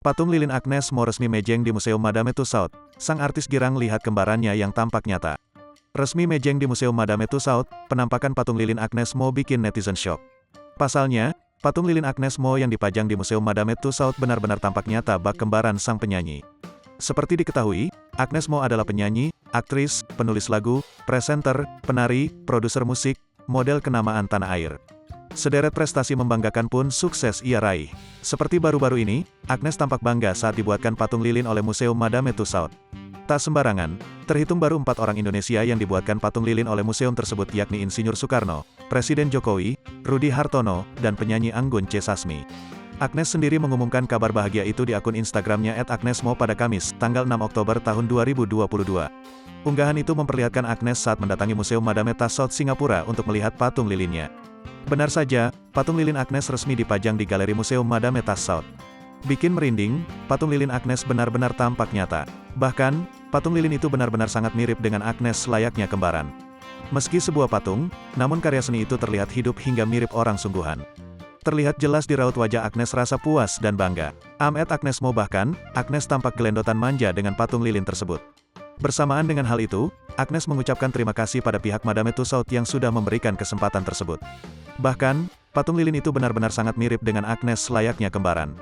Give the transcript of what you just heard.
Patung lilin Agnes Mo resmi mejeng di Museum Madame Tussauds. Sang artis girang lihat kembarannya yang tampak nyata. Resmi mejeng di Museum Madame Tussauds, penampakan patung lilin Agnes Mo bikin netizen syok. Pasalnya, patung lilin Agnes Mo yang dipajang di Museum Madame Tussauds benar-benar tampak nyata bak kembaran sang penyanyi. Seperti diketahui, Agnes Mo adalah penyanyi, aktris, penulis lagu, presenter, penari, produser musik, model kenamaan tanah air. Sederet prestasi membanggakan pun sukses ia raih. Seperti baru-baru ini, Agnes tampak bangga saat dibuatkan patung lilin oleh Museum Madame Tussauds. Tak sembarangan, terhitung baru 4 orang Indonesia yang dibuatkan patung lilin oleh museum tersebut yakni Insinyur Soekarno, Presiden Jokowi, Rudy Hartono, dan penyanyi Anggun C. Sasmi. Agnes sendiri mengumumkan kabar bahagia itu di akun Instagramnya @agnesmo pada Kamis, tanggal 6 Oktober tahun 2022. Unggahan itu memperlihatkan Agnes saat mendatangi Museum Madame Tussauds Singapura untuk melihat patung lilinnya. Benar saja, patung lilin Agnes resmi dipajang di Galeri Museum Madame Tussauds. Bikin merinding, patung lilin Agnes benar-benar tampak nyata. Bahkan, patung lilin itu benar-benar sangat mirip dengan Agnes layaknya kembaran. Meski sebuah patung, namun karya seni itu terlihat hidup hingga mirip orang sungguhan. Terlihat jelas di raut wajah Agnes rasa puas dan bangga. Agnes Mo bahkan, Agnes tampak gelendotan manja dengan patung lilin tersebut. Bersamaan dengan hal itu, Agnes mengucapkan terima kasih pada pihak Madame Tussauds yang sudah memberikan kesempatan tersebut. Bahkan, patung lilin itu benar-benar sangat mirip dengan Agnes layaknya kembaran.